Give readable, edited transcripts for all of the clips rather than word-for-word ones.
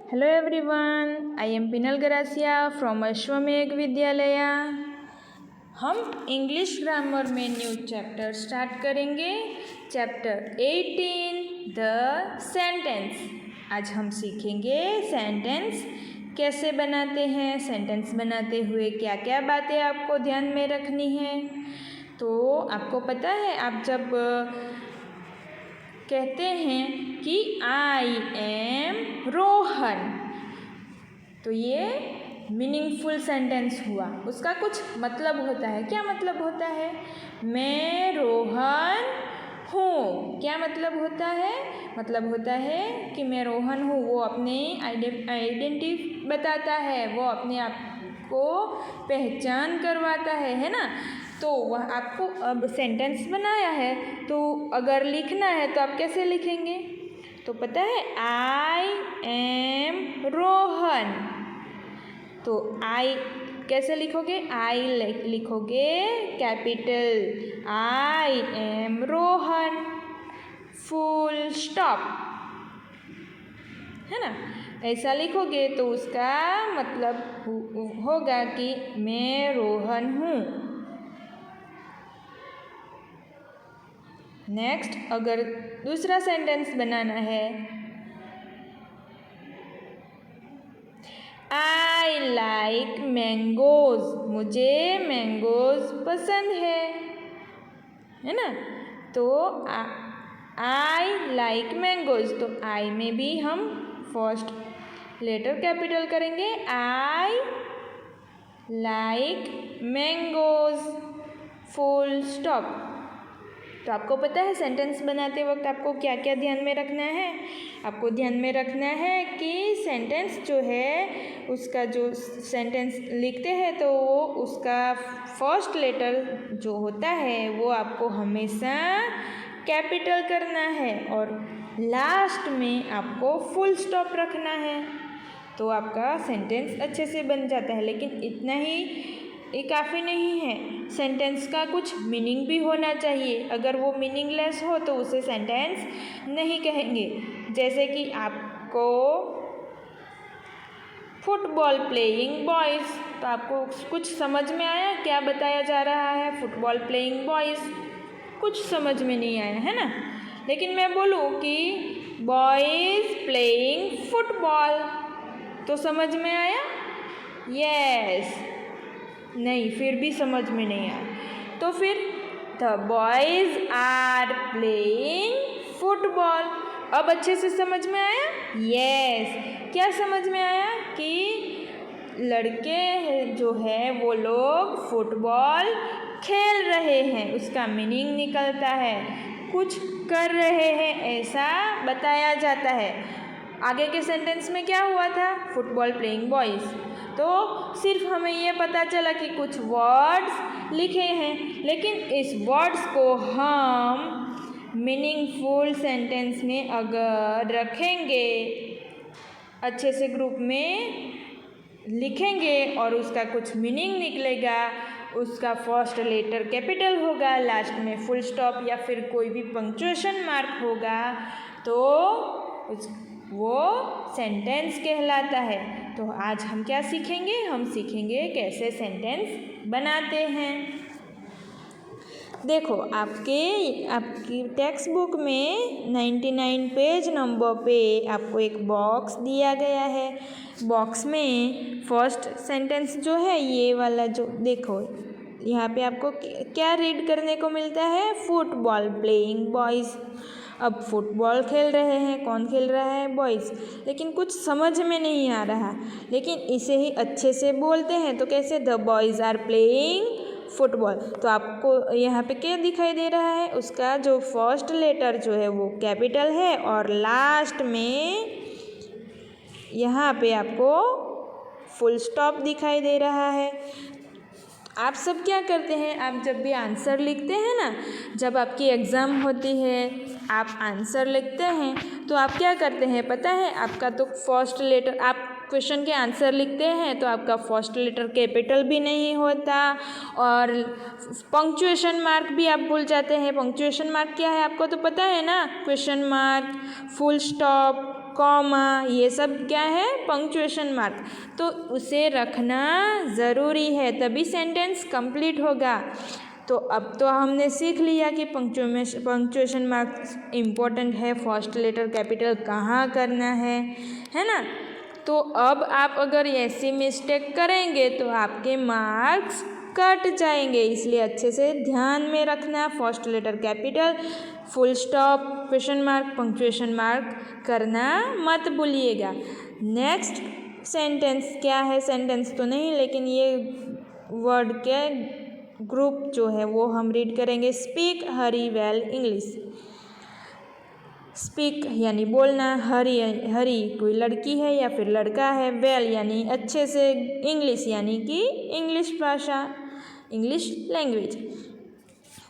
Hello everyone, I am Pinal Garasia from Ashwamegh विद्यालया। हम English grammar में new chapter start करेंगे। Chapter 18 the sentence. आज हम सीखेंगे सेंटेंस कैसे बनाते हैं, सेंटेंस बनाते हुए क्या क्या बातें आपको ध्यान में रखनी है। तो आपको पता है, आप जब कहते हैं कि आई एम रोहन, तो ये मीनिंगफुल सेंटेंस हुआ। उसका कुछ मतलब होता है। क्या मतलब होता है? मैं रोहन हूँ। क्या मतलब होता है? मतलब होता है कि मैं रोहन हूँ। वो अपने आइडेंटिटी बताता है, वो अपने आप को पहचान करवाता है ना। तो वह आपको अब सेंटेंस बनाया है, तो अगर लिखना है तो आप कैसे लिखेंगे? तो पता है, आई एम रोहन। तो आई कैसे लिखोगे? आई लिखोगे capital I am Rohan, full stop, है ना। ऐसा लिखोगे तो उसका मतलब होगा कि मैं रोहन हूँ। नेक्स्ट, अगर दूसरा सेंटेंस बनाना है, आई लाइक मैंगोज। मुझे मैंगोज पसंद है ना। तो आई लाइक मैंगोज, तो आई में भी हम फर्स्ट लेटर कैपिटल करेंगे, I like mangoes, full stop. तो आपको पता है सेंटेंस बनाते वक्त आपको क्या क्या ध्यान में रखना है? आपको ध्यान में रखना है कि सेंटेंस जो है, उसका जो सेंटेंस लिखते हैं तो वो उसका फर्स्ट लेटर जो होता है वो आपको हमेशा कैपिटल करना है और लास्ट में आपको फुल स्टॉप रखना है, तो आपका सेंटेंस अच्छे से बन जाता है। लेकिन इतना ही ये काफ़ी नहीं है, सेंटेंस का कुछ मीनिंग भी होना चाहिए। अगर वो मीनिंगलेस हो तो उसे सेंटेंस नहीं कहेंगे। जैसे कि आपको फुटबॉल प्लेइंग बॉयज़, तो आपको कुछ समझ में आया क्या बताया जा रहा है? फुटबॉल प्लेइंग बॉयज़ कुछ समझ में नहीं आया, है ना। लेकिन मैं बोलूँ कि बॉयज़ प्लेइंग फुटबॉल, तो समझ में आया? यस। नहीं, फिर भी समझ में नहीं आया। तो फिर the boys are playing football, अब अच्छे से समझ में आया? यस। क्या समझ में आया? कि लड़के जो है वो लोग फुटबॉल खेल रहे हैं, उसका मीनिंग निकलता है, कुछ कर रहे हैं ऐसा बताया जाता है। आगे के सेंटेंस में क्या हुआ था? फुटबॉल प्लेइंग बॉयज़, तो सिर्फ हमें ये पता चला कि कुछ वर्ड्स लिखे हैं, लेकिन इस वर्ड्स को हम मीनिंगफुल सेंटेंस में अगर रखेंगे, अच्छे से ग्रुप में लिखेंगे और उसका कुछ मीनिंग निकलेगा, उसका फर्स्ट लेटर कैपिटल होगा, लास्ट में फुल स्टॉप या फिर कोई भी पंक्चुएशन मार्क होगा, तो वो सेंटेंस कहलाता है। तो आज हम क्या सीखेंगे? हम सीखेंगे कैसे सेंटेंस बनाते हैं। देखो, आपकी टेक्स्ट बुक में 99 पेज नंबर पे आपको एक बॉक्स दिया गया है। बॉक्स में फर्स्ट सेंटेंस जो है, ये वाला जो देखो, यहाँ पे आपको क्या रीड करने को मिलता है? Football playing boys. अब फुटबॉल खेल रहे हैं, कौन खेल रहा है? बॉयज़। लेकिन कुछ समझ में नहीं आ रहा, लेकिन इसे ही अच्छे से बोलते हैं तो कैसे? The boys are playing football. तो आपको यहाँ पे क्या दिखाई दे रहा है? उसका जो फर्स्ट लेटर जो है वो कैपिटल है और लास्ट में यहाँ पे आपको फुल स्टॉप दिखाई दे रहा है। आप सब क्या करते हैं? आप जब भी आंसर लिखते हैं ना, जब आपकी एग्ज़ाम होती है, आप आंसर लिखते हैं तो आप क्या करते हैं पता है? आपका तो फर्स्ट लेटर, आप क्वेश्चन के आंसर लिखते हैं तो आपका फर्स्ट लेटर कैपिटल भी नहीं होता और पंक्चुएशन मार्क भी आप भूल जाते हैं। पंक्चुएशन मार्क क्या है आपको तो पता है ना? Question mark, full stop, comma, ये सब क्या है, पंक्चुएशन मार्क, तो उसे रखना ज़रूरी है, तभी सेंटेंस कंप्लीट होगा। तो अब तो हमने सीख लिया कि पंक्चुएशन मार्क इम्पोर्टेंट है, फर्स्ट लेटर कैपिटल कहाँ करना है ना। तो अब आप अगर ऐसी मिस्टेक करेंगे तो आपके मार्क्स कट जाएंगे, इसलिए अच्छे से ध्यान में रखना, first letter capital, full stop, question mark, punctuation mark करना मत भूलिएगा। नेक्स्ट सेंटेंस क्या है, सेंटेंस तो नहीं लेकिन ये वर्ड के ग्रुप जो है वो हम रीड करेंगे। स्पीक हरी वेल इंग्लिश। स्पीक यानी बोलना, हरी हरी कोई लड़की है या फिर लड़का है, वेल यानी अच्छे से, इंग्लिश यानी कि इंग्लिश भाषा, इंग्लिश लैंग्वेज।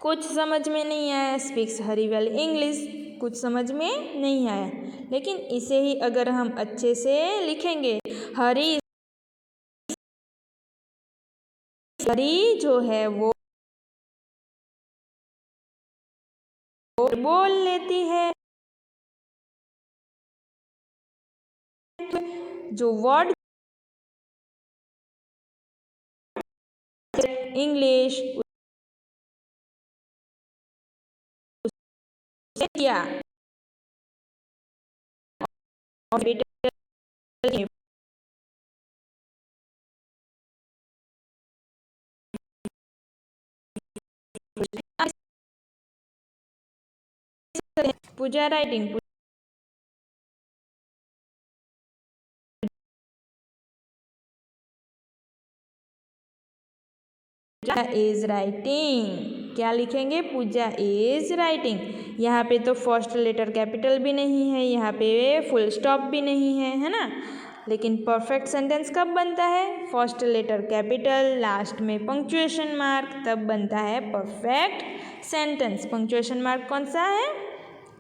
कुछ समझ में नहीं आया, स्पीक्स हरी वेल इंग्लिश, कुछ समझ में नहीं आया, लेकिन इसे ही अगर हम अच्छे से लिखेंगे, हरी हरी जो है वो बोल लेती है, जो वर्ड इंग्लिश क्या पूजा राइटिंग, पूजा इज राइटिंग, क्या लिखेंगे, पूजा इज राइटिंग। यहाँ पे तो फर्स्ट लेटर कैपिटल भी नहीं है, यहाँ पे फुल स्टॉप भी नहीं है ना। लेकिन परफेक्ट सेंटेंस कब बनता है, फर्स्ट लेटर कैपिटल, लास्ट में पंक्चुएशन मार्क, तब बनता है परफेक्ट सेंटेंस। पंक्चुएशन मार्क कौन सा है,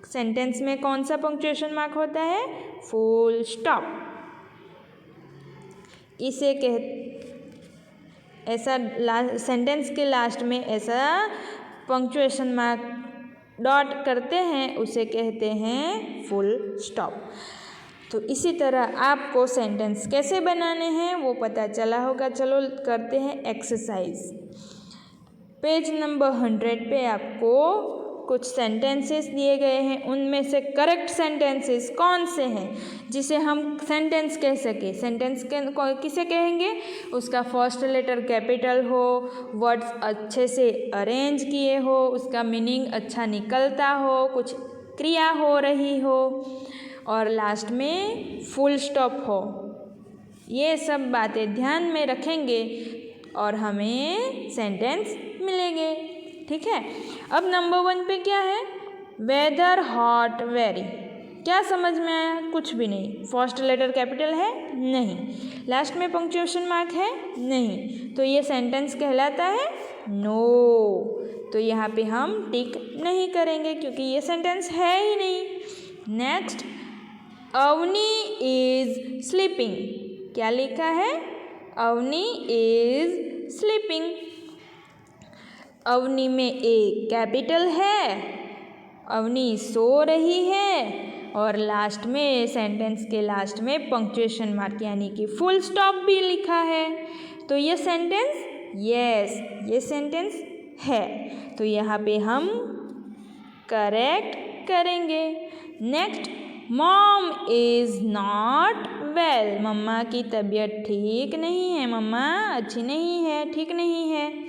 सेंटेंस में कौन सा पंक्चुएशन मार्क होता है, फुल स्टॉप। इसे ऐसा सेंटेंस के लास्ट में ऐसा पंक्चुएशन मार्क डॉट करते हैं, उसे कहते हैं फुल स्टॉप। तो इसी तरह आपको सेंटेंस कैसे बनाने हैं वो पता चला होगा। चलो करते हैं एक्सरसाइज। पेज नंबर 100 पे आपको कुछ सेंटेंसेस दिए गए हैं, उनमें से करेक्ट सेंटेंसेस कौन से हैं जिसे हम सेंटेंस कह सके। सेंटेंस किसे कहेंगे, उसका फर्स्ट लेटर कैपिटल हो, वर्ड्स अच्छे से अरेंज किए हो, उसका मीनिंग अच्छा निकलता हो, कुछ क्रिया हो रही हो और लास्ट में फुल स्टॉप हो। ये सब बातें ध्यान में रखेंगे और हमें सेंटेंस मिलेंगे, ठीक है। अब नंबर 1 पे क्या है, वेदर हॉट वेरी, क्या समझ में आया, कुछ भी नहीं। फर्स्ट लेटर कैपिटल है नहीं, लास्ट में पंक्चुएशन मार्क है नहीं, तो ये सेंटेंस कहलाता है नो। तो यहाँ पे हम टिक नहीं करेंगे क्योंकि ये सेंटेंस है ही नहीं। नेक्स्ट, अवनी इज स्लीपिंग, क्या लिखा है, अवनी इज स्लीपिंग। अवनी में ए कैपिटल है, अवनी सो रही है और लास्ट में सेंटेंस के लास्ट में पंक्चुएशन मार्क यानी कि फुल स्टॉप भी लिखा है। तो ये सेंटेंस, यस ये सेंटेंस है, तो यहाँ पे हम करेक्ट करेंगे। Next, mom is not well, मम्मा की तबीयत ठीक नहीं है, मम्मा अच्छी नहीं है, ठीक नहीं है।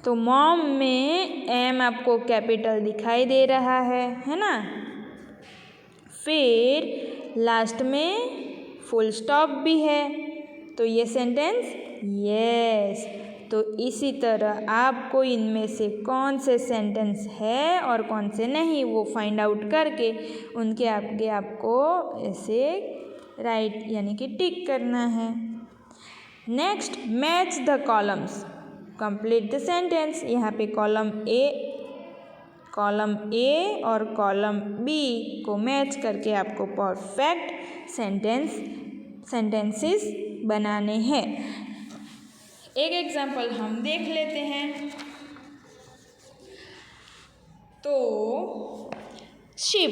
तो मॉम में एम आपको कैपिटल दिखाई दे रहा है ना। फिर लास्ट में फुल स्टॉप भी है, तो ये सेंटेंस यस। तो इसी तरह आपको इनमें से कौन से सेंटेंस है और कौन से नहीं वो फाइंड आउट करके उनके आगे आपको ऐसे राइट यानी कि टिक करना है। Next, match the columns, complete the sentence. यहाँ पे कॉलम ए और कॉलम बी को मैच करके आपको परफेक्ट सेंटेंसेस बनाने हैं। एक एग्जाम्पल हम देख लेते हैं। तो शीप,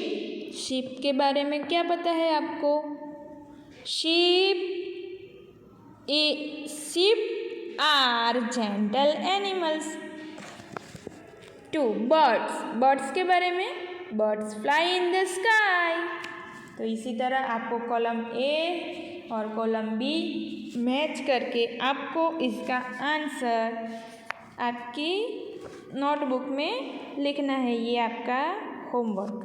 शीप के बारे में क्या पता है आपको? Sheep are gentle animals. 2 birds, birds के बारे में, birds fly in the sky. तो इसी तरह आपको कॉलम ए और कॉलम बी मैच करके आपको इसका आंसर आपकी नोटबुक में लिखना है। ये आपका होमवर्क।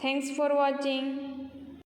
Thanks for watching.